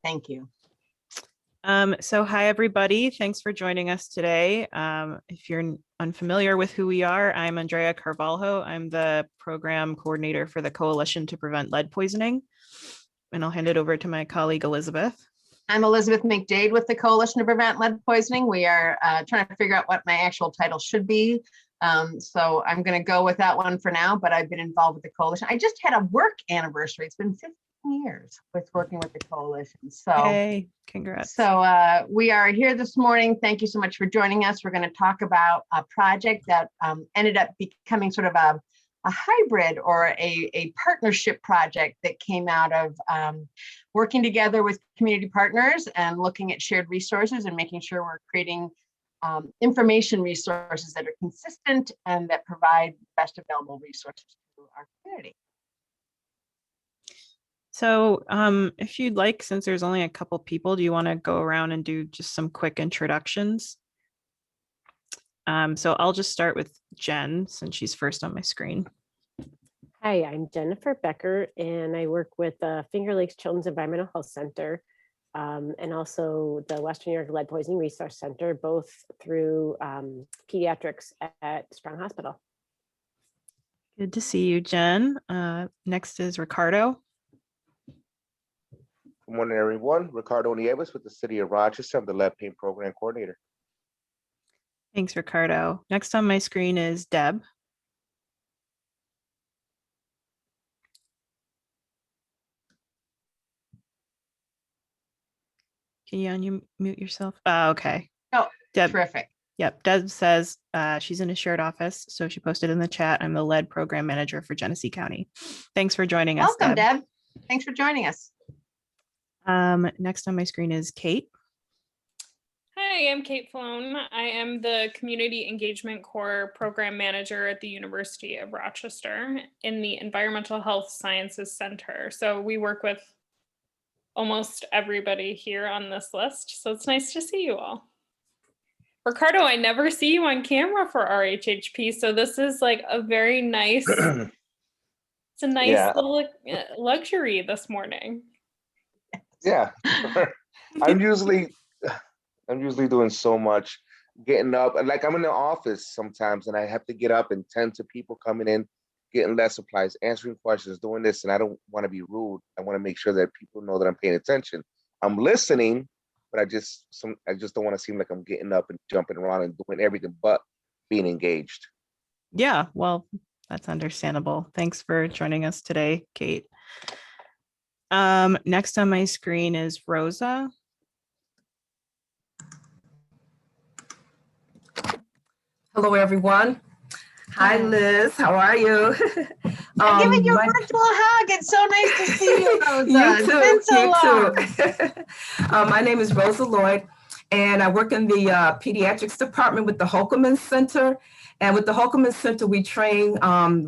Thank you. So hi, everybody. Thanks for joining us today. If you're unfamiliar with who we are, I'm Andrea Carvalho. I'm the program coordinator for the Coalition to Prevent Lead Poisoning. And I'll hand it over to my colleague, Elizabeth. I'm Elizabeth McDade with the Coalition to Prevent Lead Poisoning. We are trying to figure out what my actual title should be. So I'm going to go with that one for now, but I've been involved with the coalition. I just had a work anniversary. It's been 15 years with working with the coalition. So, hey, congrats. So we are here this morning. Thank you so much for joining us. We're going to talk about a project that ended up becoming sort of a hybrid or a partnership project that came out of working together with community partners and looking at shared resources and making sure we're creating information resources that are consistent and that provide best available resources to our community. So if you'd like, since there's only a couple people, do you want to go around and do just some quick introductions? So I'll just start with Jen since she's first on my screen. Hi, I'm Jennifer Becker, and I work with the Finger Lakes Children's Environmental Health Center and also the Western New York Lead Poisoning Resource Center, both through pediatrics at Strong Hospital. Good to see you, Jen. Next is Ricardo. Good morning, everyone. Ricardo Nieves with the City of Rochester. I'm the Lead Pain Program Coordinator. Thanks, Ricardo. Next on my screen is Deb. Can you unmute yourself? Okay. Oh, Deb. Terrific. Yep. Deb says she's in a shared office. So she posted in the chat, I'm the Lead Program Manager for Genesee County. Thanks for joining us. Welcome, Deb. Thanks for joining us. Next on my screen is Cait. Hi, I'm Cait Fallone. I am the Community Engagement Corps Program Manager at the University of Rochester in the Environmental Health Sciences Center. So we work with almost everybody here on this list. So it's nice to see you all. Ricardo, I never see you on camera for RHHP. So this is like a very nice, it's a nice little luxury this morning. Yeah, I'm usually doing so much, getting up, and like I'm in the office sometimes and I have to get up and tend to people coming in, getting lead supplies, answering questions, doing this, and I don't want to be rude. I want to make sure that people know that I'm paying attention. I'm listening, but I just don't want to seem like I'm getting up and jumping around and doing everything but being engaged. Yeah, well, that's understandable. Thanks for joining us today, Cait. Next on my screen is Rosa. Hello, everyone. Hi, Liz. How are you? I'm giving you a virtual hug. It's so nice to see you, Rosa. You too. It's been so long. My name is Rosa Lloyd, and I work in the pediatrics department with the Holcomb Center. And with the Holcomb Center, we train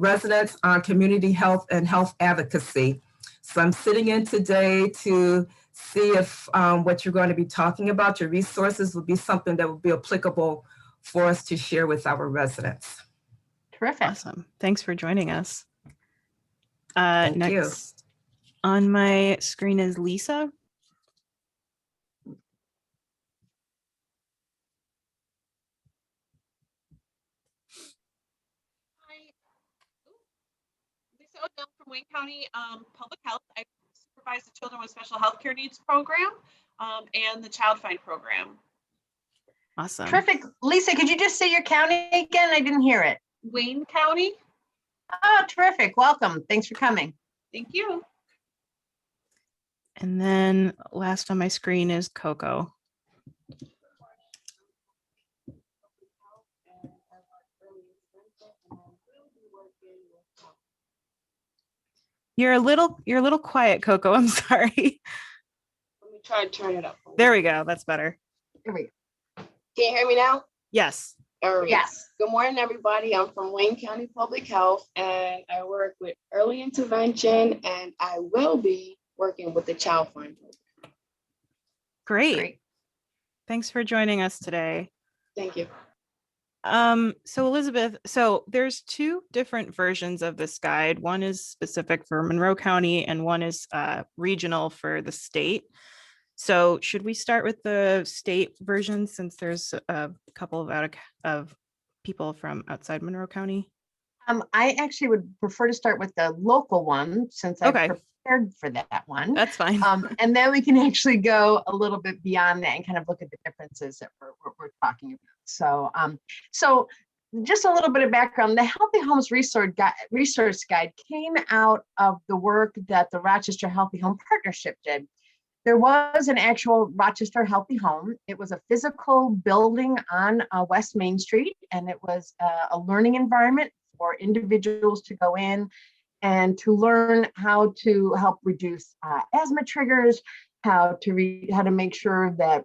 residents on community health and health advocacy. So I'm sitting in today to see if what you're going to be talking about, your resources, will be something that will be applicable for us to share with our residents. Terrific. Awesome. Thanks for joining us. Thank next you. On my screen is Lisa. Hi, Lisa O'Dell from Wayne County Public Health. I supervise the Children with Special Healthcare Needs program and the Child Find program. Awesome. Terrific. Lisa, could you just say your county again? I didn't hear it. Wayne County. Oh, terrific. Welcome. Thanks for coming. Thank you. And then last on my screen is Coco. You're a little quiet, Coco. I'm sorry. Let me try to turn it up. There we go. That's better. Here we go. Can you hear me now? Yes. All right. Yes. Good morning, everybody. I'm from Wayne County Public Health, and I work with early intervention, and I will be working with the Child Find program. Great. Thanks for joining us today. Thank you. So Elizabeth, so there's two different versions of this guide. One is specific for Monroe County and one is regional for the state. So should we start with the state version since there's a couple of people from outside Monroe County? I actually would prefer to start with the local one since I Okay. prepared for that one. That's fine. And then we can actually go a little bit beyond that and kind of look at the differences that we're talking about. So just a little bit of background, the Healthy Homes Resource Guide came out of the work that the Rochester Healthy Home Partnership did. There was an actual Rochester Healthy Home. It was a physical building on West Main Street, and it was a learning environment for individuals to go in and to learn how to help reduce asthma triggers, how to make sure that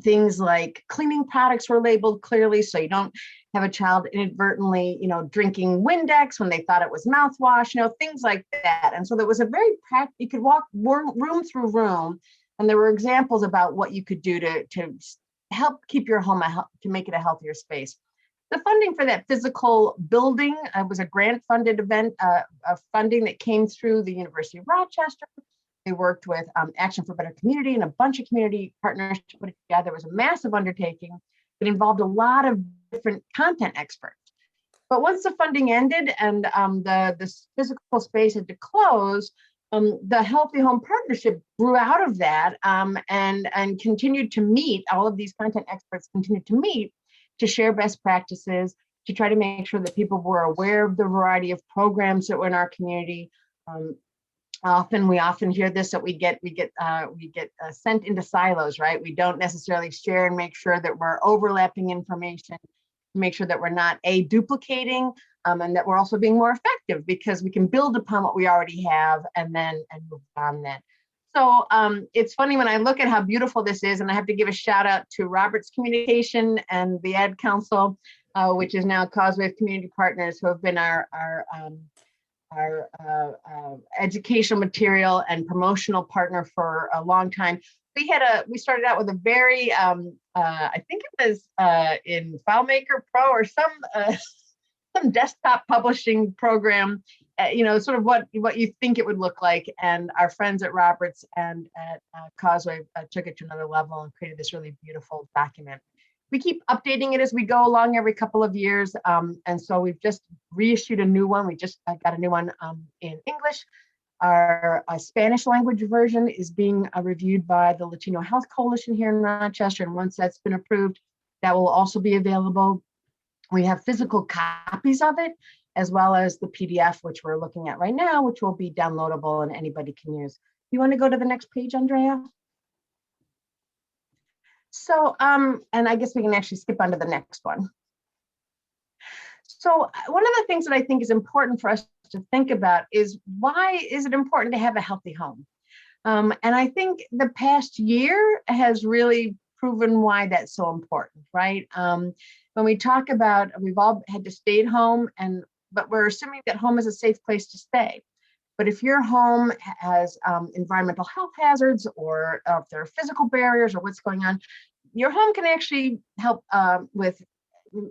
things like cleaning products were labeled clearly so you don't have a child inadvertently, drinking Windex when they thought it was mouthwash, things like that. And so there was a very practical, you could walk room through room, and there were examples about what you could do to help keep your home, to make it a healthier space. The funding for that physical building was a grant funded event, funding that came through the University of Rochester. They worked with Action for Better Community and a bunch of community partners to put it together. It was a massive undertaking that involved a lot of different content experts. But once the funding ended and the physical space had to close, the Healthy Home Partnership grew out of that and continued to meet. All of these content experts continued to meet to share best practices, to try to make sure that people were aware of the variety of programs that were in our community. We often hear this, that we get sent into silos, right? We don't necessarily share and make sure that we're overlapping information, make sure that we're not duplicating, and that we're also being more effective, because we can build upon what we already have and move on that. So it's funny when I look at how beautiful this is, and I have to give a shout out to Roberts Communication and the Ad Council, which is now Causeway Community Partners, who have been our educational material and promotional partner for a long time. We started out with a very, I think it was in FileMaker Pro or some desktop publishing program, sort of what you think it would look like. And our friends at Roberts and at Causeway took it to another level and created this really beautiful document. We keep updating it as we go along every couple of years. And so we've just reissued a new one. We just got a new one in English. Our Spanish language version is being reviewed by the Latino Health Coalition here in Rochester. And once that's been approved, that will also be available. We have physical copies of it, as well as the PDF, which we're looking at right now, which will be downloadable and anybody can use. You want to go to the next page, Andrea? So, and I guess we can actually skip on to the next one. So one of the things that I think is important for us to think about is, why is it important to have a healthy home? And I think the past year has really proven why that's so important, right? When we talk about, we've all had to stay at home, but we're assuming that home is a safe place to stay. But if your home has environmental health hazards, or if there are physical barriers or what's going on, your home can actually help with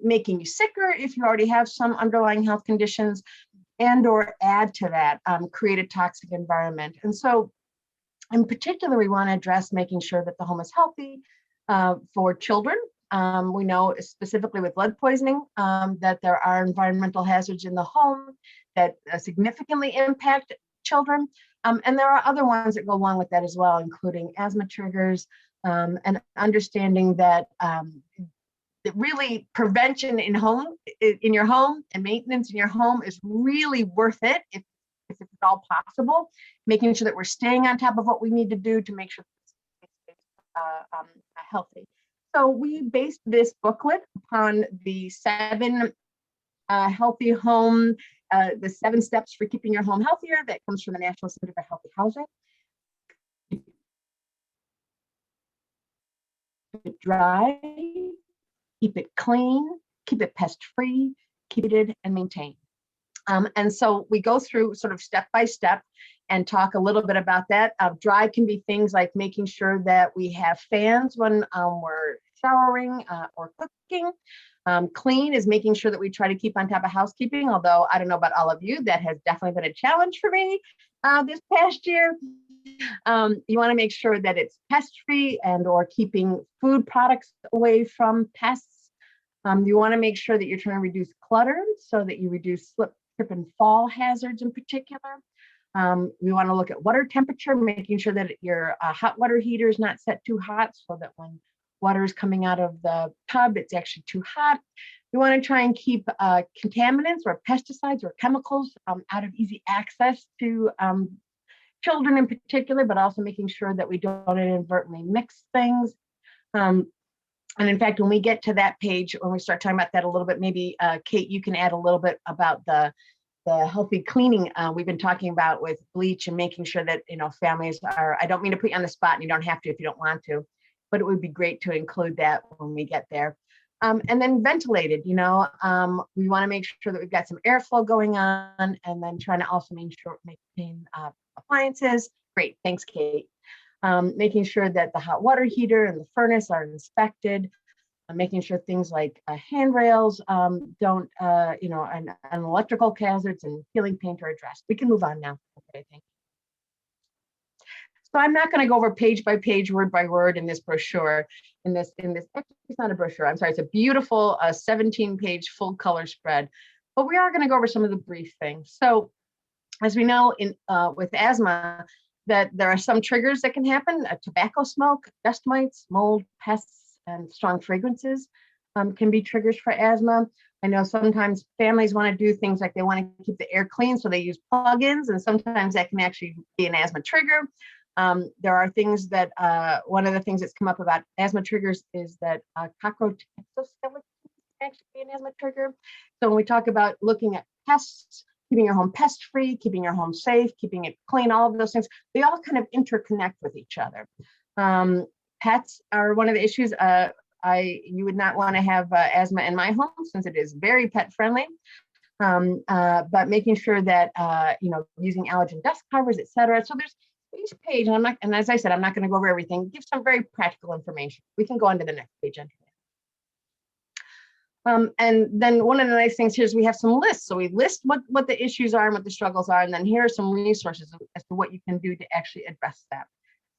making you sicker if you already have some underlying health conditions, and or add to that, create a toxic environment. And so in particular, we want to address making sure that the home is healthy for children. We know specifically with lead poisoning that there are environmental hazards in the home that significantly impact children. And there are other ones that go along with that as well, including asthma triggers, and understanding that really prevention in your home and maintenance in your home is really worth it if it's at all possible, making sure that we're staying on top of what we need to do to make sure it's healthy. So we based this booklet upon the 7 healthy home, the 7 steps for keeping your home healthier, that comes from the National Center for Healthy Housing. Keep it dry, keep it clean, keep it pest-free, keep it and maintain. And so we go through sort of step by step and talk a little bit about that. Dry can be things like making sure that we have fans when we're showering or cooking. Clean is making sure that we try to keep on top of housekeeping, although I don't know about all of you, that has definitely been a challenge for me this past year. You want to make sure that it's pest-free and or keeping food products away from pests. You want to make sure that you're trying to reduce clutter so that you reduce slip, trip, and fall hazards in particular. We want to look at water temperature, making sure that your hot water heater is not set too hot so that when water is coming out of the tub, it's actually too hot. We want to try and keep contaminants or pesticides or chemicals out of easy access to children in particular, but also making sure that we don't inadvertently mix things. And in fact, when we get to that page, when we start talking about that a little bit, maybe Cait, you can add a little bit about the healthy cleaning we've been talking about with bleach and making sure that, you know, families are, I don't mean to put you on the spot and you don't have to if you don't want to, but it would be great to include that when we get there. And then ventilated, you know, we want to make sure that we've got some airflow going on, and then trying to also maintain appliances. Great, thanks, Cait. Making sure that the hot water heater and the furnace are inspected, making sure things like handrails don't, you know, and electrical hazards and peeling paint are addressed. We can move on now. Okay, thank you. So I'm not going to go over page by page, word by word in this brochure. Actually, it's not a brochure. I'm sorry. It's a beautiful 17-page full color spread. But we are going to go over some of the brief things. So, as we know, with asthma, that there are some triggers that can happen. Tobacco smoke, dust mites, mold, pests, and strong fragrances can be triggers for asthma. I know sometimes families want to do things like they want to keep the air clean, so they use plugins, and sometimes that can actually be an asthma trigger. There are things that, one of the things that's come up about asthma triggers is that cockroach exoskeletons can actually be an asthma trigger. So when we talk about looking at pests, keeping your home pest-free, keeping your home safe, keeping it clean, all of those things, they all kind of interconnect with each other. Pets are one of the issues. You would not want to have asthma in my home since it is very pet-friendly. But making sure that, you know, using allergen dust covers, et cetera. So there's each page, and as I said, I'm not going to go over everything, give some very practical information. We can go on to the next page. And then one of the nice things here is we have some lists. So we list what the issues are and what the struggles are. And then here are some resources as to what you can do to actually address that.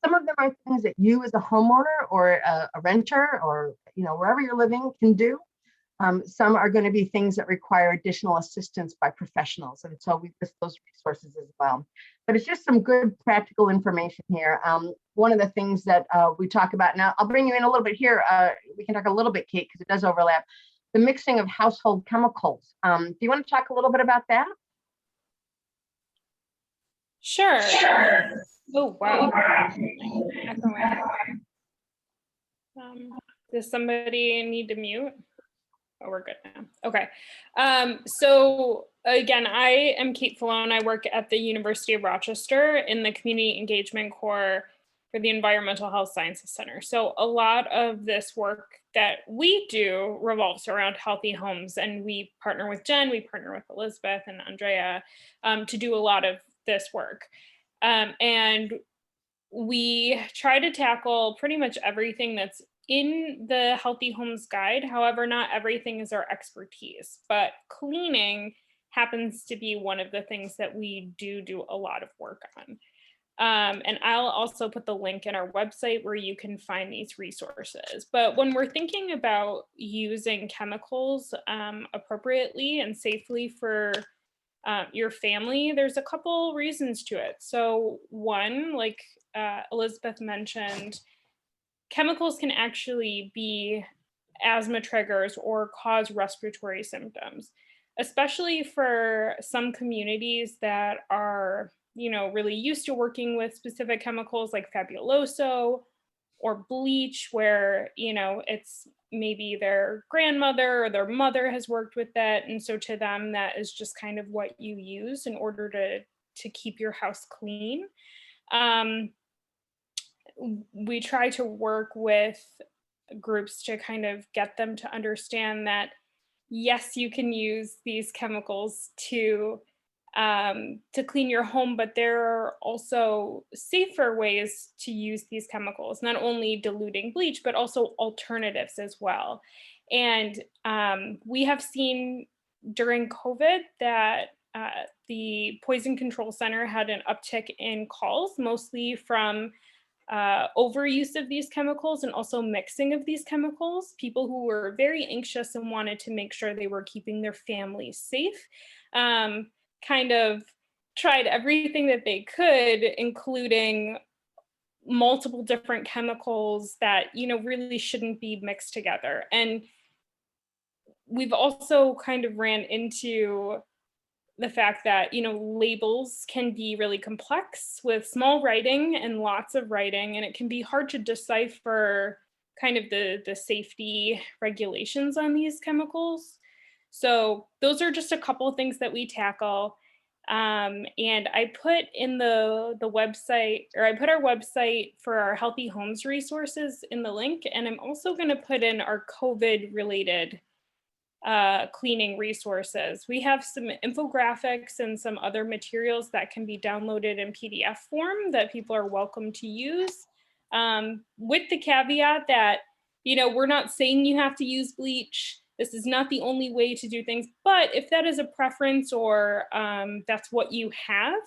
Some of them are things that you as a homeowner or a renter or, you know, wherever you're living can do. Some are going to be things that require additional assistance by professionals. And so we list those resources as well. But it's just some good practical information here. One of the things that we talk about now, I'll bring you in a little bit here. We can talk a little bit, Cait, because it does overlap. The mixing of household chemicals. Do you want to talk a little bit about that? Sure. Oh, wow. Does somebody need to mute? Oh, we're good now. Okay. So again, I am Cait Fallone. I work at the University of Rochester in the Community Engagement Corps for the Environmental Health Sciences Center. So a lot of this work that we do revolves around healthy homes, and we partner with Jen, we partner with Elizabeth and Andrea to do a lot of this work. And we try to tackle pretty much everything that's in the Healthy Homes Guide. However, not everything is our expertise, but cleaning happens to be one of the things that we do a lot of work on. And I'll also put the link in our website where you can find these resources. But when we're thinking about using chemicals appropriately and safely for your family, there's a couple reasons to it. So one, like Elizabeth mentioned, chemicals can actually be asthma triggers or cause respiratory symptoms, especially for some communities that are, you know, really used to working with specific chemicals like Fabuloso or bleach, where, you know, it's maybe their grandmother or their mother has worked with that. And so to them, that is just kind of what you use in order to keep your house clean. We try to work with groups to kind of get them to understand that, yes, you can use these chemicals to clean your home, but there are also safer ways to use these chemicals, not only diluting bleach, but also alternatives as well. And we have seen during COVID that the Poison Control Center had an uptick in calls, mostly from overuse of these chemicals and also mixing of these chemicals. People who were very anxious and wanted to make sure they were keeping their families safe, kind of tried everything that they could, including multiple different chemicals that, really shouldn't be mixed together. And we've also kind of ran into the fact that, labels can be really complex with small writing and lots of writing, and it can be hard to decipher kind of the safety regulations on these chemicals. So those are just a couple of things that we tackle. And I put in the website, or I put our website for our Healthy Homes resources in the link, and I'm also going to put in our COVID related cleaning resources. We have some infographics and some other materials that can be downloaded in PDF form that people are welcome to use, with the caveat that, we're not saying you have to use bleach. This is not the only way to do things, but if that is a preference or that's what you have,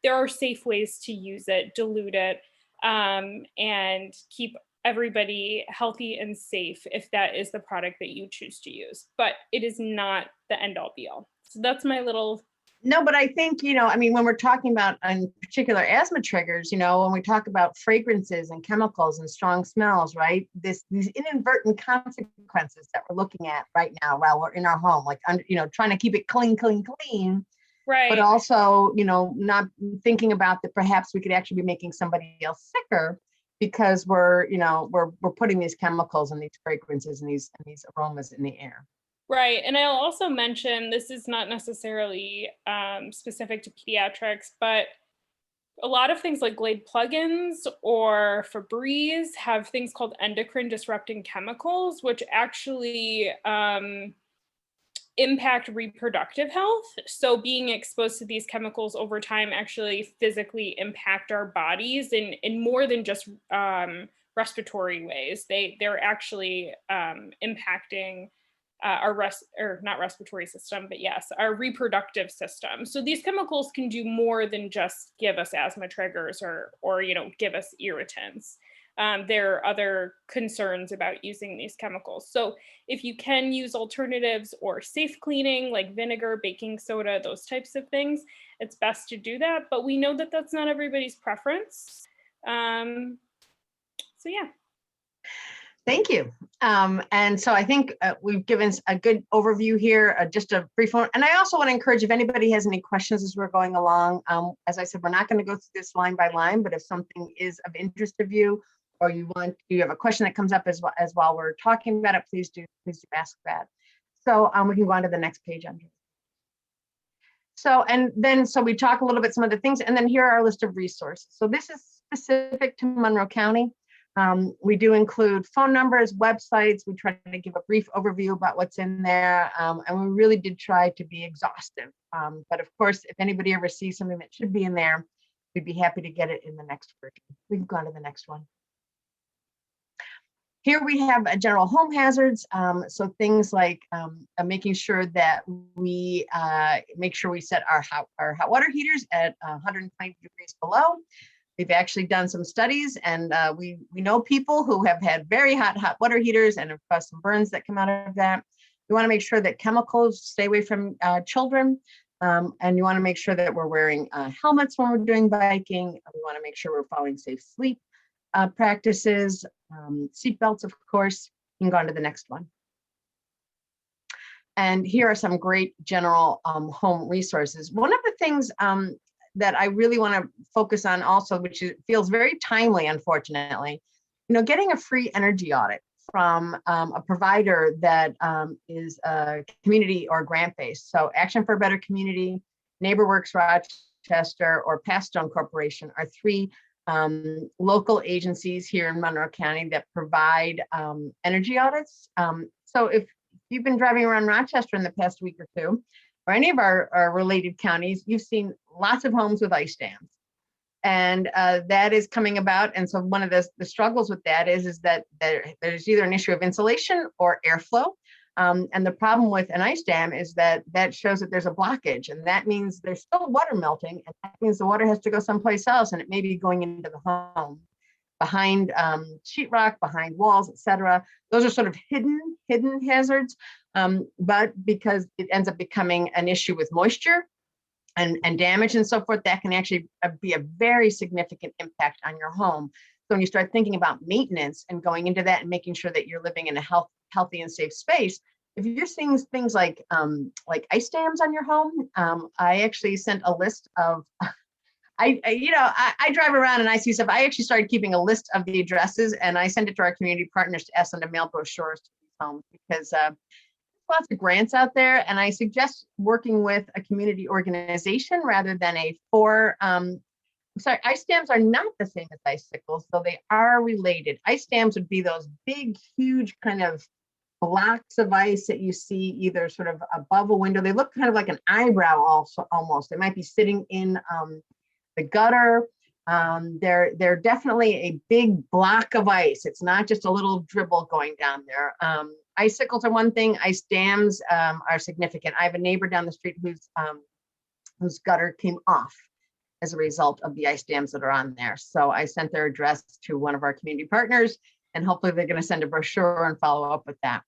there are safe ways to use it, dilute it, and keep everybody healthy and safe if that is the product that you choose to use. But it is not the end all be all. So that's my little. No, but I think, when we're talking about in particular asthma triggers, when we talk about fragrances and chemicals and strong smells, right? These inadvertent consequences that we're looking at right now while we're in our home, like, trying to keep it clean. Right. But also, not thinking about that perhaps we could actually be making somebody else sicker because we're putting these chemicals and these fragrances and these aromas in the air. Right. And I'll also mention, this is not necessarily specific to pediatrics, but a lot of things like Glade plugins or Febreze have things called endocrine disrupting chemicals, which actually impact reproductive health. So being exposed to these chemicals over time actually physically impact our bodies in more than just respiratory ways. They're actually impacting not respiratory system, but yes, our reproductive system. So these chemicals can do more than just give us asthma triggers or give us irritants. There are other concerns about using these chemicals. So if you can use alternatives or safe cleaning like vinegar, baking soda, those types of things, it's best to do that. But we know that that's not everybody's preference. So yeah. Thank you. And so I think we've given a good overview here, just a brief one. And I also want to encourage if anybody has any questions as we're going along. As I said, we're not going to go through this line by line, but if something is of interest of you, or you have a question that comes up as while we're talking about it, please do ask that. So we can go on to the next page, Andrea. So we talk a little bit some of the things, and then here are our list of resources. So this is specific to Monroe County. We do include phone numbers, websites. We try to give a brief overview about what's in there. And we really did try to be exhaustive. But of course, if anybody ever sees something that should be in there, we'd be happy to get it in the next version. We can go on to the next one. Here we have general home hazards. So things like making sure that we make sure we set our hot water heaters at 120 degrees below. We've actually done some studies, and we know people who have had very hot water heaters and have caused some burns that come out of that. We want to make sure that chemicals stay away from children, and you want to make sure that we're wearing helmets when we're doing biking. We want to make sure we're following safe sleep practices, seat belts, of course. You can go on to the next one. And here are some great general home resources. One of the things that I really want to focus on also, which feels very timely, unfortunately, getting a free energy audit from a provider that is a community or grant-based. So Action for a Better Community, NeighborWorks Rochester, or Pastone Corporation are three local agencies here in Monroe County that provide energy audits. So if you've been driving around Rochester in the past week or two, or any of our related counties, you've seen lots of homes with ice dams. And that is coming about. And so one of the struggles with that is that there's either an issue of insulation or airflow. And the problem with an ice dam is that shows that there's a blockage, and that means there's still water melting, and that means the water has to go someplace else, and it may be going into the home behind sheetrock, behind walls, etc. Those are sort of hidden hazards, but because it ends up becoming an issue with moisture and damage and so forth, that can actually be a very significant impact on your home. So when you start thinking about maintenance and going into that and making sure that you're living in a healthy and safe space, if you're seeing things like ice dams on your home, I actually sent a list of, I drive around and I see stuff. I actually started keeping a list of the addresses, and I sent it to our community partners to ask them to mail brochures to these homes, because lots of grants out there, and I suggest working with a community organization rather than ice dams are not the same as icicles, so they are related. Ice dams would be those big, huge kind of blocks of ice that you see either sort of above a window. They look kind of like an eyebrow also, almost. They might be sitting in the gutter. They're definitely a big block of ice. It's not just a little dribble going down there. Icicles are one thing. Ice dams are significant. I have a neighbor down the street whose gutter came off as a result of the ice dams that are on there. So I sent their address to one of our community partners, and hopefully they're going to send a brochure and follow up with that.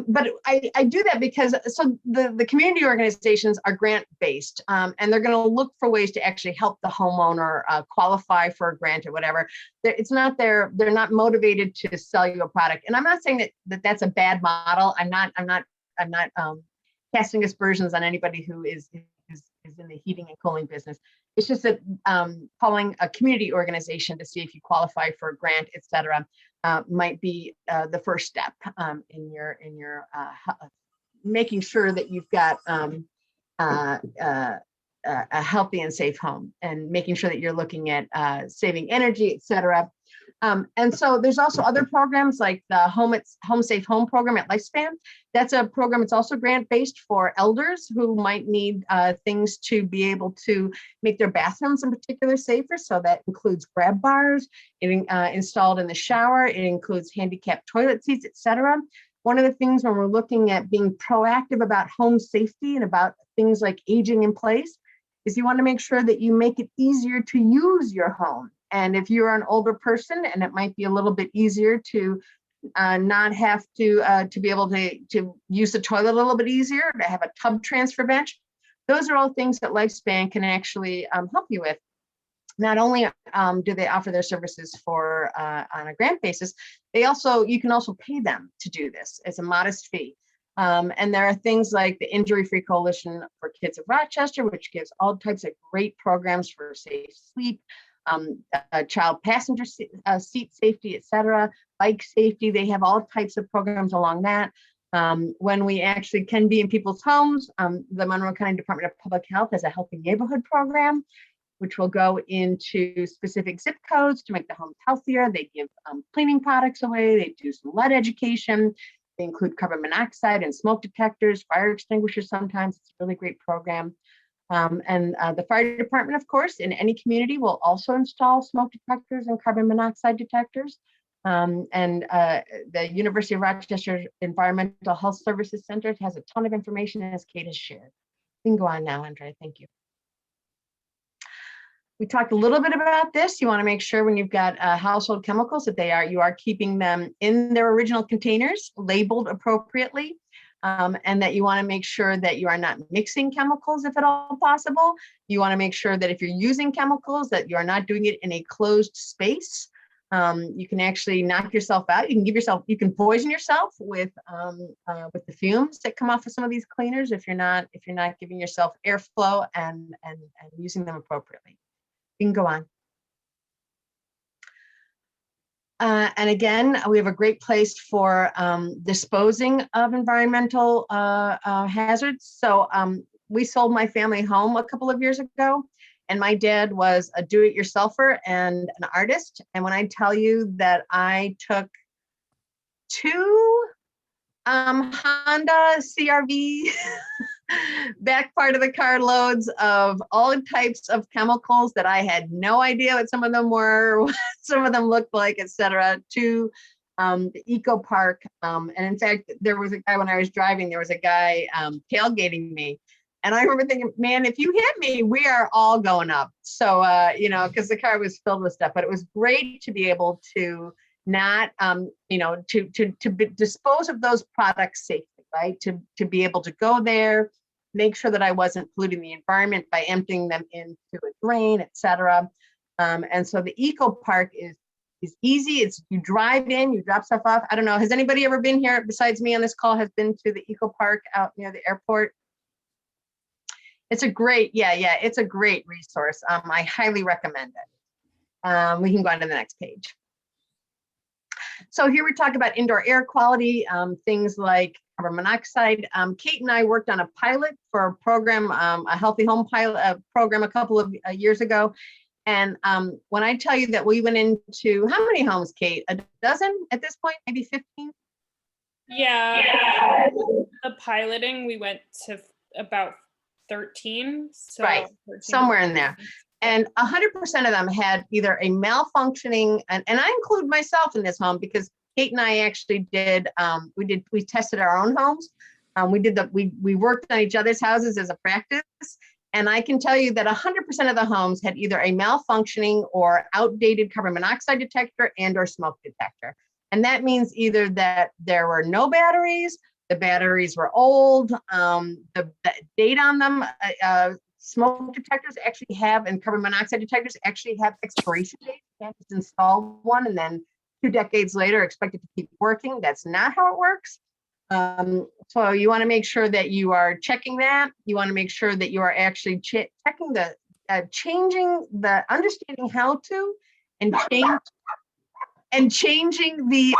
But I do that because the community organizations are grant-based, and they're going to look for ways to actually help the homeowner qualify for a grant or whatever. They're not motivated to sell you a product. And I'm not saying that that's a bad model. I'm not casting aspersions on anybody who is in the heating and cooling business. It's just that calling a community organization to see if you qualify for a grant, et cetera, might be the first step in your making sure that you've got a healthy and safe home, and making sure that you're looking at saving energy, et cetera. And so there's also other programs like the Home Safe Home program at Lifespan. That's a program. It's also grant-based for elders who might need things to be able to make their bathrooms in particular safer. So that includes grab bars, installed in the shower. It includes handicapped toilet seats, et cetera. One of the things when we're looking at being proactive about home safety and about things like aging in place is you want to make sure that you make it easier to use your home. And if you're an older person, and it might be a little bit easier to not have to be able to use the toilet a little bit easier, to have a tub transfer bench, those are all things that Lifespan can actually help you with. Not only do they offer their services for on a grant basis, you can also pay them to do this as a modest fee. And there are things like the Injury-Free Coalition for Kids of Rochester, which gives all types of great programs for safe sleep, child passenger seat safety, et cetera, bike safety. They have all types of programs along that. When we actually can be in people's homes, the Monroe County Department of Public Health has a Healthy Neighborhood program, which will go into specific zip codes to make the homes healthier. They give cleaning products away. They do some lead education. They include carbon monoxide and smoke detectors, fire extinguishers sometimes. It's a really great program. And the fire department, of course, in any community will also install smoke detectors and carbon monoxide detectors. The University of Rochester Environmental Health Services Center has a ton of information, as Cait has shared. You can go on now, Andrea. Thank you. We talked a little bit about this. You want to make sure when you've got household chemicals that you are keeping them in their original containers, labeled appropriately. And that you want to make sure that you are not mixing chemicals if at all possible. You want to make sure that if you're using chemicals, that you are not doing it in a closed space. You can actually knock yourself out. You can poison yourself with the fumes that come off of some of these cleaners if you're not giving yourself airflow and using them appropriately. You can go on. And again, we have a great place for disposing of environmental hazards. So we sold my family home a couple of years ago, and my dad was a do-it-yourselfer and an artist. And when I tell you that I took 2 Honda CRV back part of the car loads of all types of chemicals that I had no idea what some of them were, what some of them looked like, et cetera, to the eco park. And in fact, there was a guy when I was driving, there was a guy tailgating me. And I remember thinking, man, if you hit me, we are all going up. So, you know, because the car was filled with stuff, but it was great to be able to not, you know, dispose of those products safely, right? To be able to go there, make sure that I wasn't polluting the environment by emptying them into a drain, et cetera. And so the eco park is easy. It's you drive in, you drop stuff off. I don't know. Has anybody ever been here besides me on this call has been to the eco park out near the airport? It's a great, it's a great resource. I highly recommend it. We can go on to the next page. So here we talk about indoor air quality, things like carbon monoxide. Cait and I worked on a pilot for a program, a healthy home pilot program a couple of years ago. And when I tell you that we went into, how many homes, Cait? A dozen at this point, maybe 15? Yeah, the piloting, we went to about 13. So right, 13. Somewhere in there. And 100% of them had either a malfunctioning, and I include myself in this home because Cait and I actually did, we tested our own homes. We worked on each other's houses as a practice. And I can tell you that 100% of the homes had either a malfunctioning or outdated carbon monoxide detector and or smoke detector. And that means either that there were no batteries, the batteries were old, the date on them, smoke detectors actually have, and carbon monoxide detectors actually have expiration dates. You can't just install one and then 2 decades later expect it to keep working. That's not how it works. So you want to make sure that you are checking that. You want to make sure that you are actually checking the, understanding how to, and changing the,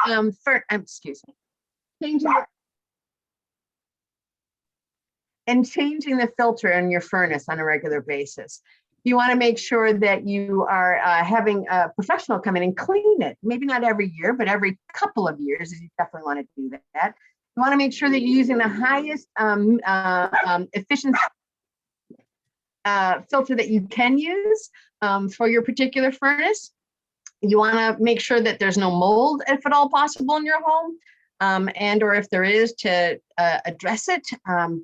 changing the filter in your furnace on a regular basis. You want to make sure that you are having a professional come in and clean it. Maybe not every year, but every couple of years, you definitely want to do that. You want to make sure that you're using the highest efficiency filter that you can use for your particular furnace. You want to make sure that there's no mold, if at all possible, in your home. And or if there is, to address it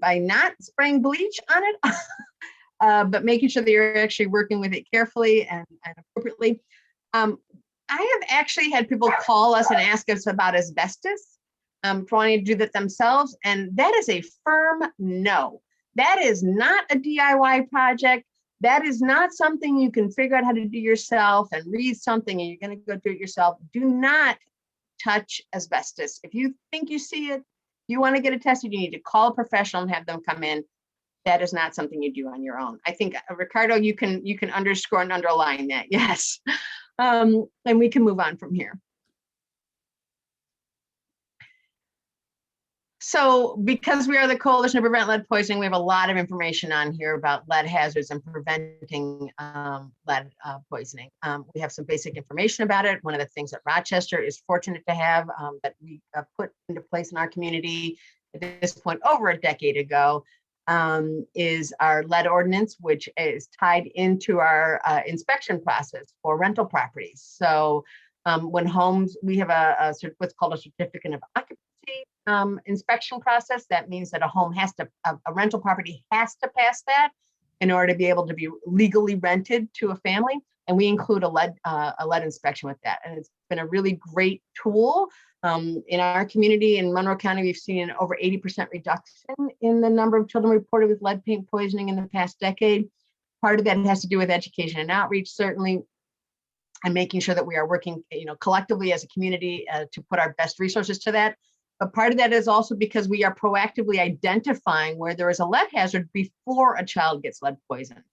by not spraying bleach on it, but making sure that you're actually working with it carefully and appropriately. I have actually had people call us and ask us about asbestos for wanting to do that themselves, and that is a firm no. That is not a DIY project. That is not something you can figure out how to do yourself and read something and you're going to go do it yourself. Do not touch asbestos. If you think you see it, you want to get it tested, you need to call a professional and have them come in. That is not something you do on your own. I think, Ricardo, you can underscore and underline that. Yes. And we can move on from here. So because we are the Coalition to Prevent Lead Poisoning, we have a lot of information on here about lead hazards and preventing lead poisoning. We have some basic information about it. One of the things that Rochester is fortunate to have that we put into place in our community at this point over a decade ago is our lead ordinance, which is tied into our inspection process for rental properties. So when homes, we have what's called a certificate of occupancy inspection process. That means that a home has to, a rental property has to pass that in order to be able to be legally rented to a family. And we include a lead inspection with that. And it's been a really great tool. In our community in Monroe County, we've seen an over 80% reduction in the number of children reported with lead paint poisoning in the past decade. Part of that has to do with education and outreach, certainly, and making sure that we are working, collectively as a community to put our best resources to that. But part of that is also because we are proactively identifying where there is a lead hazard before a child gets lead poisoned.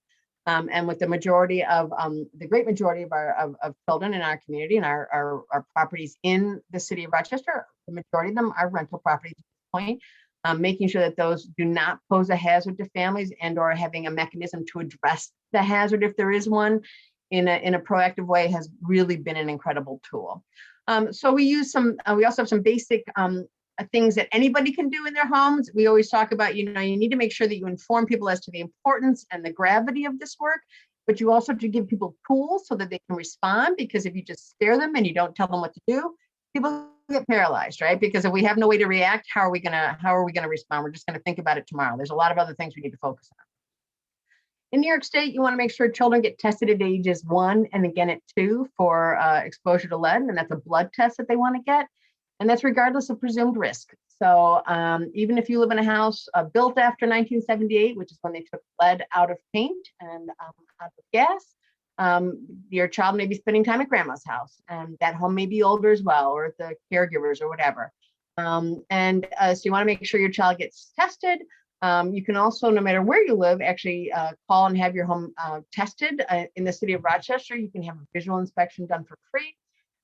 And with the majority of the great majority of our of children in our community and our properties in the city of Rochester, the majority of them are rental properties at this point. Making sure that those do not pose a hazard to families and or having a mechanism to address the hazard if there is one in a proactive way has really been an incredible tool. So we use we also have some basic things that anybody can do in their homes. We always talk about, you need to make sure that you inform people as to the importance and the gravity of this work, but you also have to give people tools so that they can respond, because if you just scare them and you don't tell them what to do, people get paralyzed, right? Because if we have no way to react, how are we gonna respond? We're just gonna think about it tomorrow. There's a lot of other things we need to focus on. In New York State, you want to make sure children get tested at ages 1 and again at 2 for exposure to lead, and that's a blood test that they want to get, and that's regardless of presumed risk. So even if you live in a house built after 1978, which is when they took lead out of paint and out of gas, your child may be spending time at grandma's house, and that home may be older as well, or the caregivers or whatever. So you want to make sure your child gets tested. You can also, no matter where you live, actually call and have your home tested. In the city of Rochester, you can have a visual inspection done for free,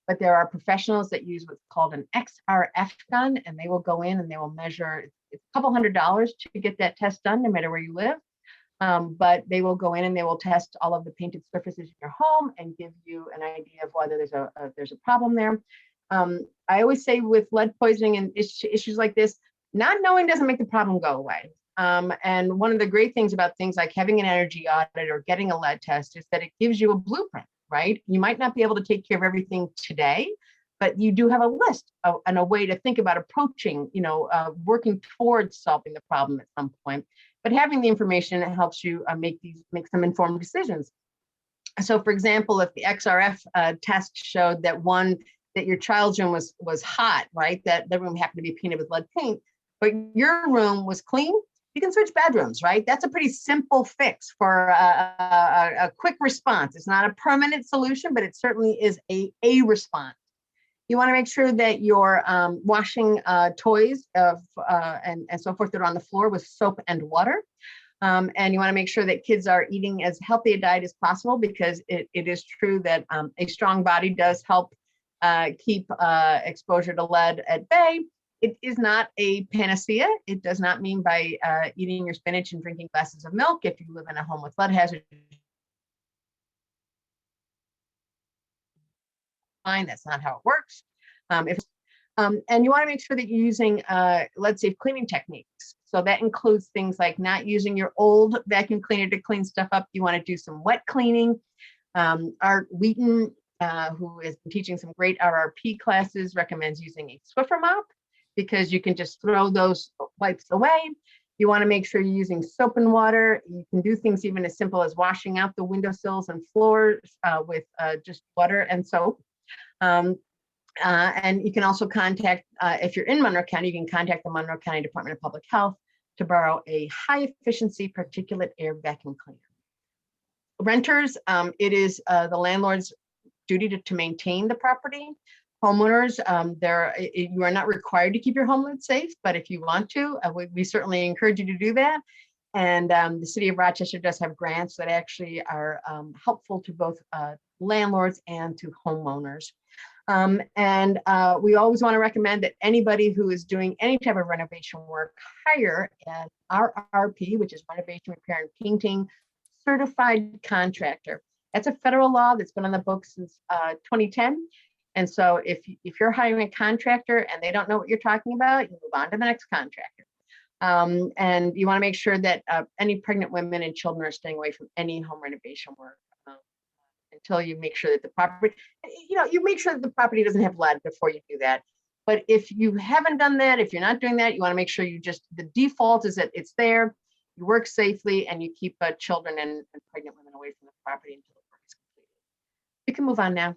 but there are professionals that use what's called an XRF gun, and they will go in and they will measure. It's a couple $100 to get that test done, no matter where you live. But they will go in and they will test all of the painted surfaces in your home and give you an idea of whether there's a problem there. I always say with lead poisoning and issues like this, not knowing doesn't make the problem go away. And one of the great things about things like having an energy audit or getting a lead test is that it gives you a blueprint, right? You might not be able to take care of everything today, but you do have a list and a way to think about approaching, working towards solving the problem at some point. But having the information, it helps you make some informed decisions. So for example, if the XRF test showed that your child's room was hot, right? That the room happened to be painted with lead paint, but your room was clean, you can switch bedrooms, right? That's a pretty simple fix for a quick response. It's not a permanent solution, but it certainly is a response. You want to make sure that you're washing toys and so forth that are on the floor with soap and water. And you want to make sure that kids are eating as healthy a diet as possible, because it is true that a strong body does help keep exposure to lead at bay. It is not a panacea. It does not mean by eating your spinach and drinking glasses of milk, if you live in a home with lead hazard, fine. That's not how it works. And you want to make sure that you're using lead-safe cleaning techniques. So that includes things like not using your old vacuum cleaner to clean stuff up. You want to do some wet cleaning. Art Wheaton, who has been teaching some great RRP classes, recommends using a Swiffer mop, because you can just throw those wipes away. You want to make sure you're using soap and water. You can do things even as simple as washing out the windowsills and floors with just water and soap. And you can also contact, if you're in Monroe County, you can contact the Monroe County Department of Public Health to borrow a high efficiency particulate air vacuum cleaner. Renters, it is the landlord's duty to maintain the property. Homeowners, you are not required to keep your home lead safe, but if you want to, we certainly encourage you to do that. And the city of Rochester does have grants that actually are helpful to both landlords and to homeowners. We always want to recommend that anybody who is doing any type of renovation work hire an RRP, which is renovation, repair, and painting certified contractor. That's a federal law that's been on the books since 2010. And so if you're hiring a contractor and they don't know what you're talking about, you move on to the next contractor. And you want to make sure that any pregnant women and children are staying away from any home renovation work until you make sure that the property, you make sure that the property doesn't have lead before you do that. But if you haven't done that, if you're not doing that, you want to make sure the default is that it's there, you work safely, and you keep children and pregnant women away from the property until the work is completed. You can move on now.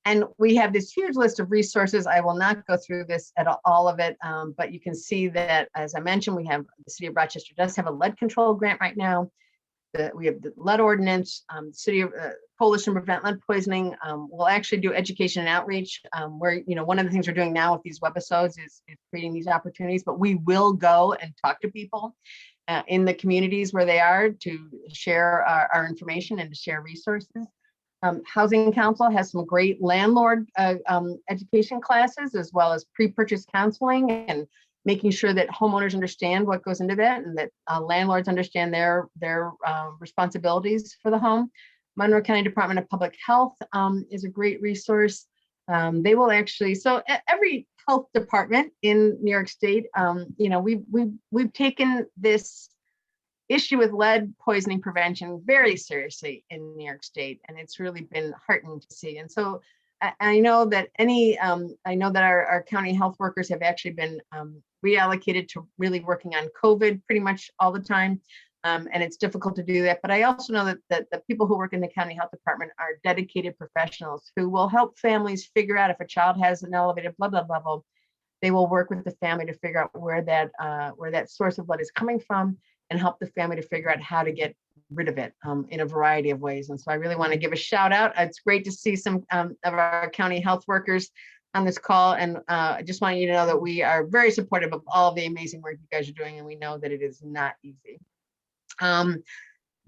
And we have this huge list of resources. I will not go through this at all of it, but you can see that, as I mentioned, the city of Rochester does have a lead control grant right now. We have the lead ordinance. The city of Coalition to Prevent Lead Poisoning will actually do education and outreach, where one of the things we're doing now with these webisodes is creating these opportunities. But we will go and talk to people in the communities where they are to share our information and to share resources. Housing Council has some great landlord education classes, as well as pre-purchase counseling, and making sure that homeowners understand what goes into that, and that landlords understand their responsibilities for the home. Monroe County Department of Public Health is a great resource. They will actually, so every health department in New York State, we've taken this issue with lead poisoning prevention very seriously in New York State, and it's really been heartening to see. And so I know that our county health workers have actually been reallocated to really working on COVID pretty much all the time. And it's difficult to do that. But I also know that the people who work in the county health department are dedicated professionals who will help families figure out if a child has an elevated blood level. They will work with the family to figure out where that source of blood is coming from and help the family to figure out how to get rid of it in a variety of ways. And so I really want to give a shout out. It's great to see some of our county health workers on this call. And I just want you to know that we are very supportive of all of the amazing work you guys are doing. And we know that it is not easy.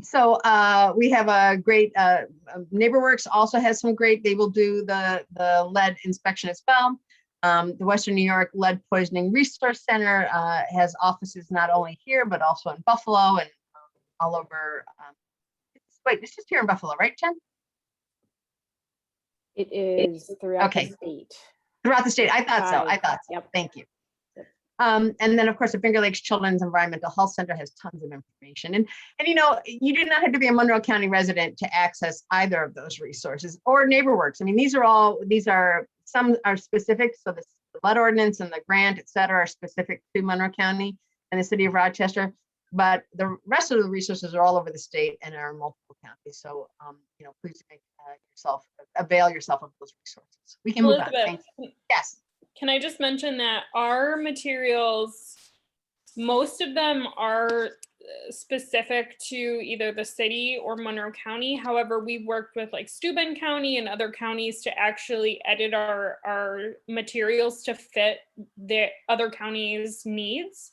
So we have a great, NeighborWorks also has some great, they will do the lead inspection as well. The Western New York Lead Poisoning Resource Center has offices not only here, but also in Buffalo and all over. Wait, it's just here in Buffalo, right, Jen? It is throughout the Okay. state. Throughout the state. I thought so. Yep. Thank you. And then, of course, the Finger Lakes Children's Environmental Health Center has tons of information. And you know, you do not have to be a Monroe County resident to access either of those resources or NeighborWorks. I mean, some are specific. So the flood ordinance and the grant, et cetera, are specific to Monroe County and the city of Rochester. But the rest of the resources are all over the state and are in multiple counties. So, you know, please make avail yourself of those resources. We can move on. Thank you. Yes. Can I just mention that our materials, most of them are specific to either the city or Monroe County. However, we've worked with like Steuben County and other counties to actually edit our materials to fit the other counties' needs.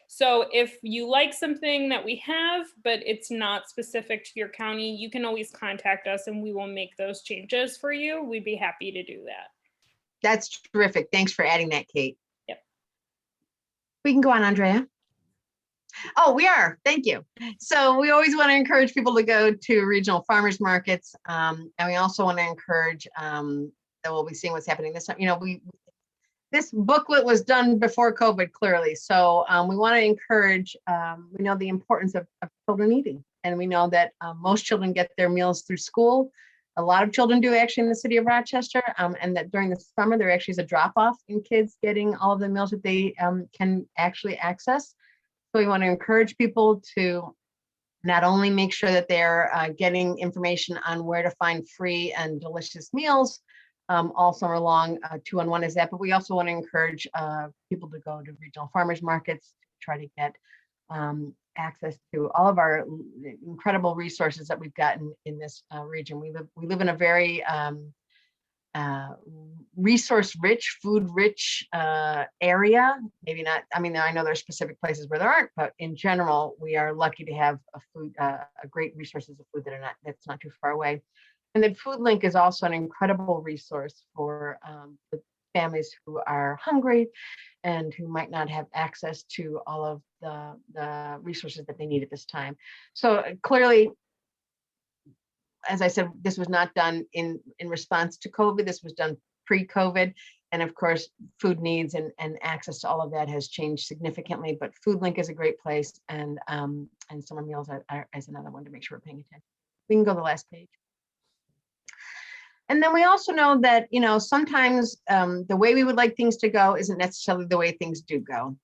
So if you like something that we have, but it's not specific to your county, you can always contact us and we will make those changes for you. We'd be happy to do that. That's terrific. Thanks for adding that, Cait. Yep. We can go on, Andrea. Oh, we are. Thank you. So we always want to encourage people to go to regional farmers markets. And we also want to encourage that we'll be seeing what's happening this time. You know, this booklet was done before COVID, clearly. So we want to encourage, we know the importance of children eating. And we know that most children get their meals through school. A lot of children do actually in the city of Rochester, and that during the summer, there actually is a drop-off in kids getting all of the meals that they can actually access. So we want to encourage people to not only make sure that they're getting information on where to find free and delicious meals all summer long, 2-on-1 is that, but we also want to encourage people to go to regional farmers markets to try to get access to all of our incredible resources that we've gotten in this region. We live in a very resource-rich, food-rich area. Maybe not. I mean, I know there's specific places where there aren't, but in general, we are lucky to have a great resources of food that's not too far away. And then FoodLink is also an incredible resource for the families who are hungry and who might not have access to all of the resources that they need at this time. So clearly, as I said, this was not done in response to COVID. This was done pre-COVID. And of course, food needs and access to all of that has changed significantly, but FoodLink is a great place, and summer meals is another one to make sure we're paying attention. We can go to the last page. And then we also know that, you know, sometimes the way we would like things to go isn't necessarily the way things do go.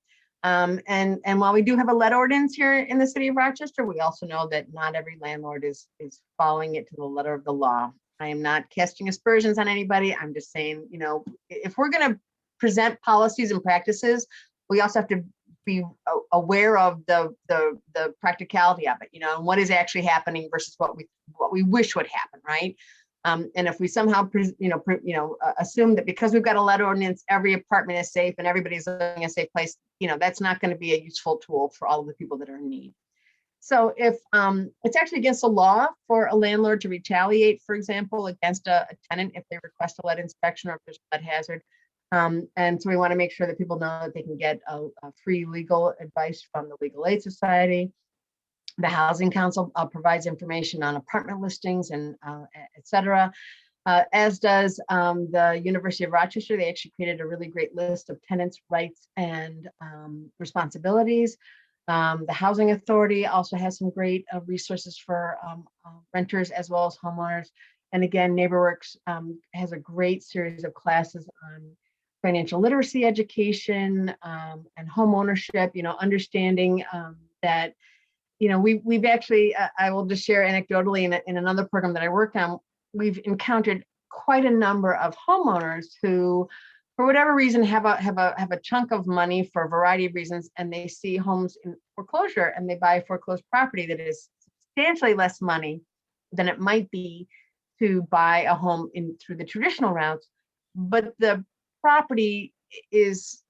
And while we do have a lead ordinance here in the city of Rochester, we also know that not every landlord is following it to the letter of the law. I am not casting aspersions on anybody. I'm just saying, you know, if we're going to present policies and practices, we also have to be aware of the practicality of it, you know, and what is actually happening versus what we wish would happen, right? And if we somehow, assume that because we've got a lead ordinance, every apartment is safe and everybody's living in a safe place, you know, that's not going to be a useful tool for all of the people that are in need. So if it's actually against the law for a landlord to retaliate, for example, against a tenant if they request a lead inspection or if there's a lead hazard. And so we want to make sure that people know that they can get a free legal advice from the Legal Aid Society. The Housing Council provides information on apartment listings and et cetera, as does the University of Rochester. They actually created a really great list of tenants' rights and responsibilities. The Housing Authority also has some great resources for renters as well as homeowners. And again, NeighborWorks has a great series of classes on financial literacy education and home ownership, understanding that, we've actually, I will just share anecdotally in another program that I work on, we've encountered quite a number of homeowners who, for whatever reason, have a chunk of money for a variety of reasons, and they see homes in foreclosure and they buy a foreclosed property that is substantially less money than it might be to buy a home through the traditional routes, but the property is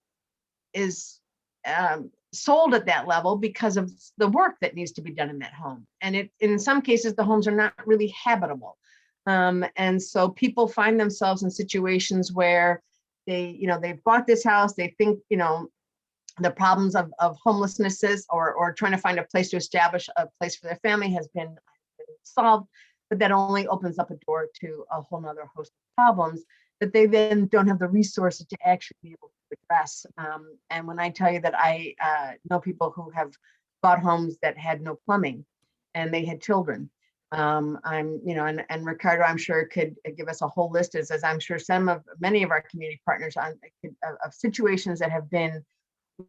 sold at that level because of the work that needs to be done in that home. And in some cases, the homes are not really habitable. And so people find themselves in situations where they've bought this house, they think, the problems of homelessness or trying to find a place to establish a place for their family has been solved, but that only opens up a door to a whole nother host of problems that they then don't have the resources to actually be able to address. And when I tell you that I know people who have bought homes that had no plumbing and they had children, and Ricardo, I'm sure could give us a whole list, as I'm sure many of our community partners of situations that have been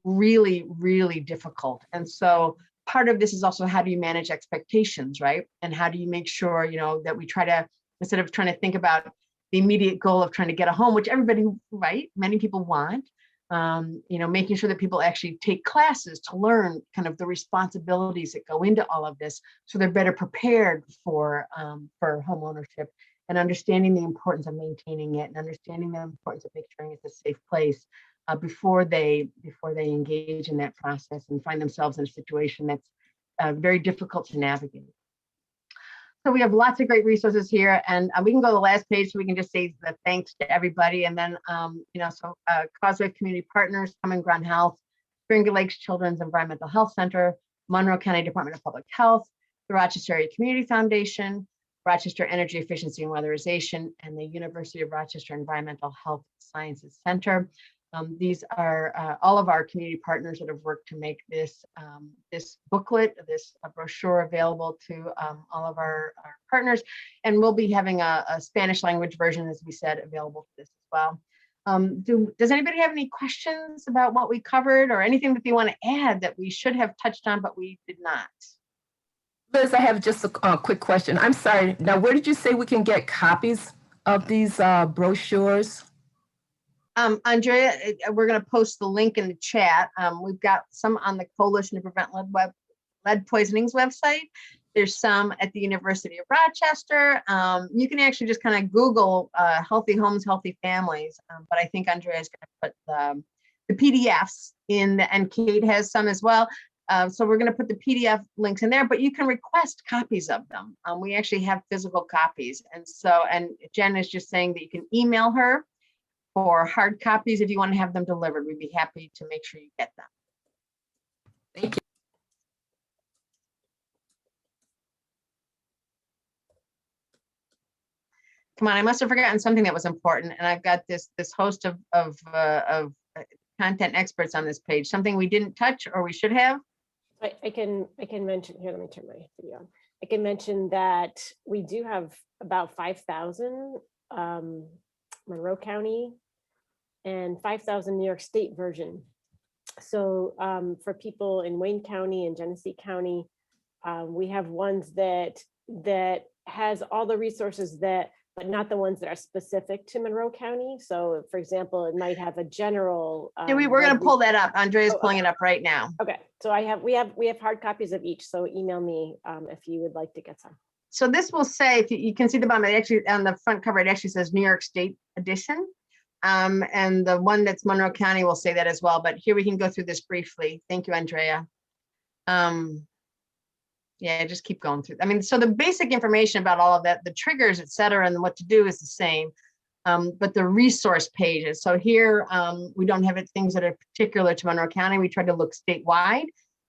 really, really difficult. And so part of this is also, how do you manage expectations, right? And how do you make sure, that we try to, instead of trying to think about the immediate goal of trying to get a home, which everybody, right, many people want, making sure that people actually take classes to learn kind of the responsibilities that go into all of this, so they're better prepared for home ownership, and understanding the importance of maintaining it, and understanding the importance of making sure it's a safe place before they engage in that process and find themselves in a situation that's very difficult to navigate. So we have lots of great resources here, and we can go to the last page so we can just say the thanks to everybody. And then, Causeway Community Partners, Common Ground Health, Finger Lakes Children's Environmental Health Center, Monroe County Department of Public Health, the Rochester Area Community Foundation, Rochester Energy Efficiency and Weatherization, and the University of Rochester Environmental Health Sciences Center. These are all of our community partners that have worked to make this booklet, this brochure available to all of our partners. And we'll be having a Spanish language version, as we said, available for this as well. Does anybody have any questions about what we covered, or anything that they want to add that we should have touched on, but we did not? Liz, I have just a quick question. I'm sorry. Now, where did you say we can get copies of these brochures? Andrea, we're going to post the link in the chat. We've got some on the Coalition to Prevent Lead Poisoning's website. There's some at the University of Rochester. You can actually just kind of Google healthy homes, healthy families. But I think Andrea is going to put the PDFs in, and Cait has some as well. So we're going to put the PDF links in there, but you can request copies of them. We actually have physical copies. And Jen is just saying that you can email her for hard copies if you want to have them delivered. We'd be happy to make sure you get them. Thank you. Come on, I must have forgotten something that was important, and I've got this host of content experts on this page. Something we didn't touch or we should have. I can mention here. Let me turn my video on. I can mention that we do have about 5,000 Monroe County and 5,000 New York State version. So for people in Wayne County and Genesee County, we have ones that has all the resources but not the ones that are specific to Monroe County. So for example, it might have a general. Yeah, we're going to pull that up. Andrea's pulling it up right now. Okay, so we have hard copies of each. So email me if you would like to get some. So this will say, if you can see the bottom, it actually on the front cover, it actually says New York State edition. And the one that's Monroe County will say that as well. But here we can go through this briefly. Thank you, Andrea. Yeah, just keep going through. I mean, so the basic information about all of that, the triggers, et cetera, and what to do is the same. But the resource pages. So here, we don't have things that are particular to Monroe County. We try to look statewide,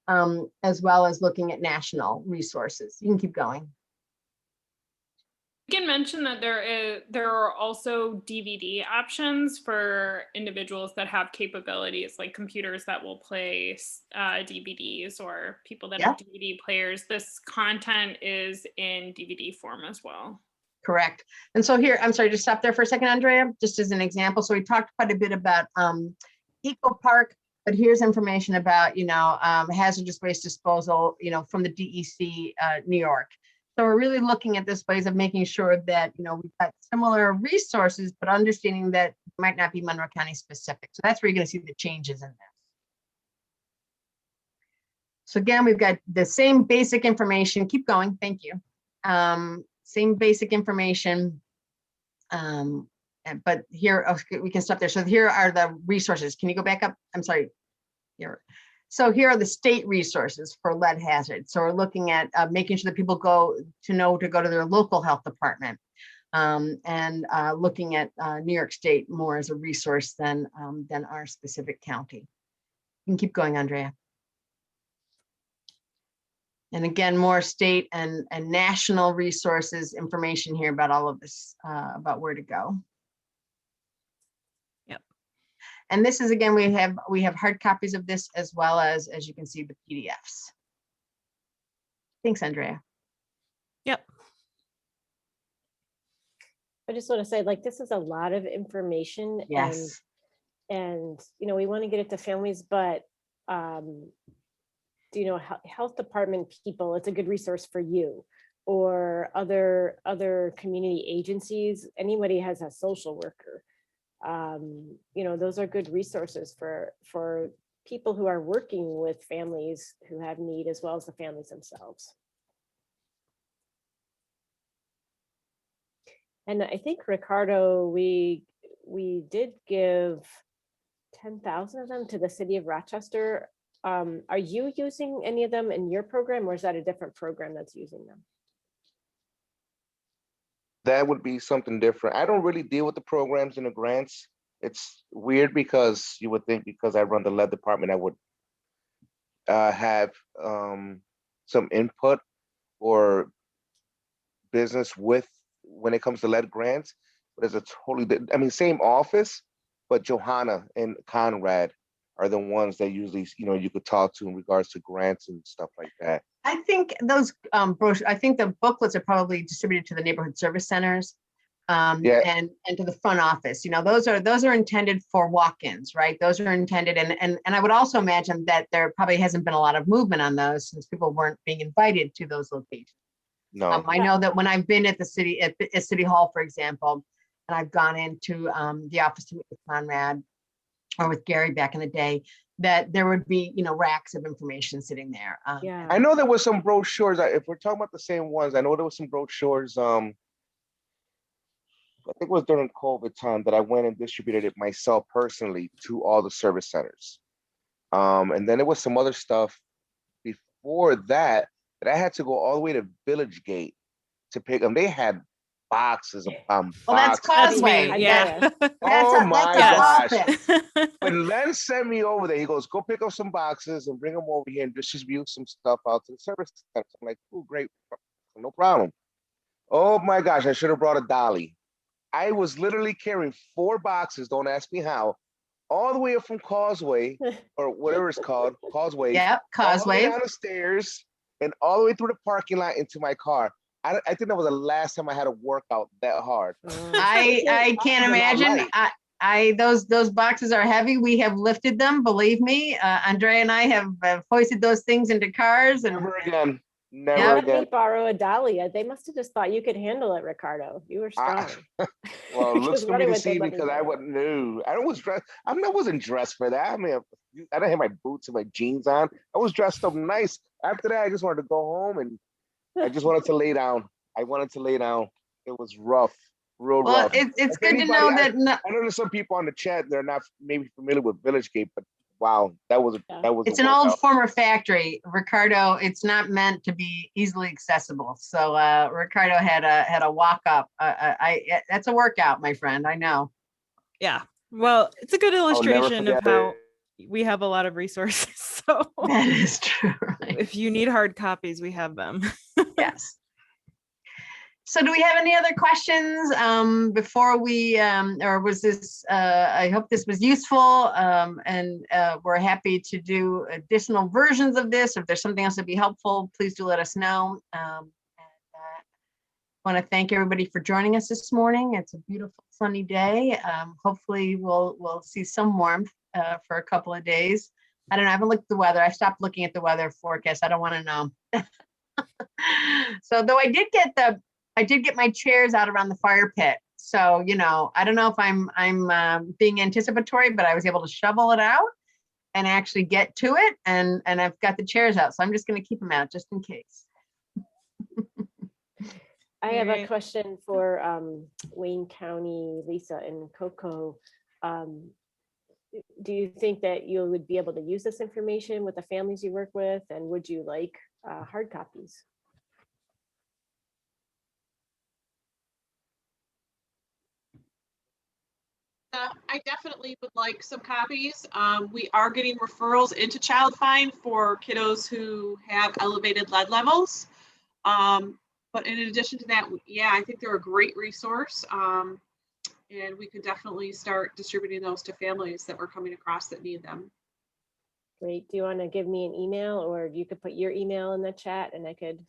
as well as looking at national resources. You can keep going. I can mention that there are also DVD options for individuals that have capabilities, like computers that will play DVDs, or people that have DVD players. This content is in DVD form as well. Correct. And so here, I'm sorry, just stop there for a second, Andrea, just as an example. So we talked quite a bit about Eco Park, but here's information about, hazardous waste disposal, from the DEC, New York. So we're really looking at this ways of making sure that, we've got similar resources, but understanding that it might not be Monroe County specific. So that's where you're going to see the changes in this. So again, we've got the same basic information. Keep going. Thank you. Same basic information. But here, we can stop there. So here are the resources. Can you go back up? I'm sorry. Here. So here are the state resources for lead hazard. So we're looking at making sure that people go to their local health department, and looking at New York State more as a resource than our specific county. You can keep going, Andrea. And again, more state and national resources information here about all of this, about where to go. Yep. And this is, again, we have hard copies of this as well as you can see, the PDFs. Thanks, Andrea. Yep. I just want to say, like, this is a lot of information. Yes. And we want to get it to families, but health department people, it's a good resource for you, or other community agencies. Anybody has a social worker. Those are good resources for people who are working with families who have need, as well as the families themselves. And I think, Ricardo, we did give 10,000 of them to the city of Rochester. Are you using any of them in your program, or is that a different program that's using them? That would be something different. I don't really deal with the programs and the grants. It's weird because you would think because I run the lead department, I would have some input or business with when it comes to lead grants. But it's a totally, same office, but Johanna and Conrad are the ones that usually, you could talk to in regards to grants and stuff like that. I think those I think the booklets are probably distributed to the neighborhood service centers, and to the front office. Those are intended for walk-ins, right? Those are intended, and I would also imagine that there probably hasn't been a lot of movement on those since people weren't being invited to those locations. No, I know that when I've been at the city, at City Hall, for example, and I've gone into the office to meet with Conrad or with Gary back in the day, that there would be, racks of information sitting there. Yeah. I know there was some brochures. If we're talking about the same ones, I know there was some brochures. I think it was during COVID time that I went and distributed it myself personally to all the service centers. And then there was some other stuff before that I had to go all the way to Village Gate to pick them. They had boxes upon Well, that's boxes. Causeway. Yeah. Oh my that's gosh. office. When Len sent me over there, he goes, go pick up some boxes and bring them over here and distribute some stuff out to the service center. I'm like, oh, great. No problem. Oh my gosh, I should have brought a dolly. I was literally carrying 4 boxes, don't ask me how, all the way up from Causeway, or whatever it's called, Causeway. Yep, Causeway. All the way down the stairs and all the way through the parking lot into my car. I think that was the last time I had to work out that hard. I can't imagine. Those boxes are heavy. We have lifted them, believe me. Andrea and I have hoisted those things into cars. And Never again. Never Let again. me borrow a dolly. They must have just thought you could handle it, Ricardo. You were strong. Well, it looks for me to see Let me because I wasn't new. I was dressed. I wasn't dressed for that. I didn't have my boots and my jeans on. I was dressed up nice. After that, I just wanted to go home and I just wanted to lay down. I wanted to lay down. It was rough, real well, rough. it's good to know that. I know there's some people on the chat they're not maybe familiar with Village Gate, but wow, that was. It's an old former factory, Ricardo. It's not meant to be easily accessible. So Ricardo had a walk up. That's a workout, my friend. I know. Yeah. Well, it's a good illustration of forget how we have a lot of resources. So That is true. Right? if you need hard copies, we have them. Yes. So do we have any other questions before we, or was this, I hope this was useful, and we're happy to do additional versions of this. If there's something else that'd be helpful, please do let us know. want to thank everybody for joining us this morning. It's a beautiful sunny day. Hopefully we'll see some warmth for a couple of days. I don't know. I haven't looked at the weather. I stopped looking at the weather forecast. I don't want to know. So though I did get my chairs out around the fire pit. So, you know, I don't know if I'm being anticipatory, but I was able to shovel it out and actually get to it. And I've got the chairs out. So I'm just going to keep them out just in case. I have a Alright. question for Wayne County, Lisa and Coco. Do you think that you would be able to use this information with the families you work with? And would you like hard copies? I definitely would like some copies. We are getting referrals into Child Find for kiddos who have elevated lead levels. But in addition to that, yeah, I think they're a great resource. And we could definitely start distributing those to families that we're coming across that need them. Great. Do you want to give me an email, or you could put your email in the chat and I could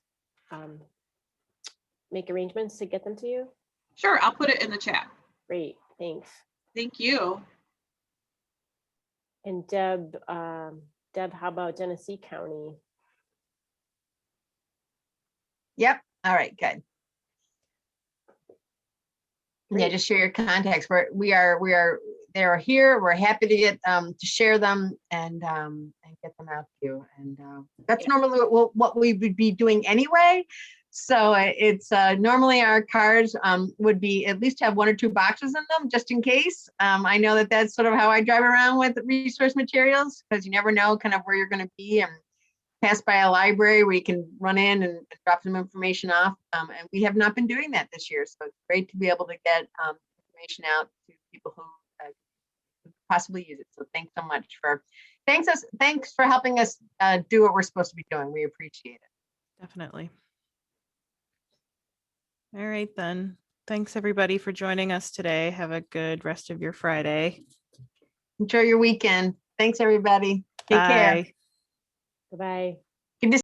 make arrangements to get them to you? Sure, I'll put it in the chat. Great, thanks. Thank you. And Deb, how about Genesee County? Yep. All right, good. Yeah, Great. just share your contacts. They're here. We're happy to get to share them and get them out to you. And that's normally what we would be doing anyway. So it's normally our cars would be at least have 1 or 2 boxes in them just in case. I know that that's sort of how I drive around with resource materials, because you never know kind of where you're going to be and pass by a library where you can run in and drop some information off. And we have not been doing that this year. So it's great to be able to get information out to people who possibly use it. So thanks so much thanks for helping us do what we're supposed to be doing. We appreciate it. Definitely. All right, then. Thanks, everybody, for joining us today. Have a good rest of your Friday. Enjoy your weekend. Thanks, everybody. Take care. Bye. Bye-bye.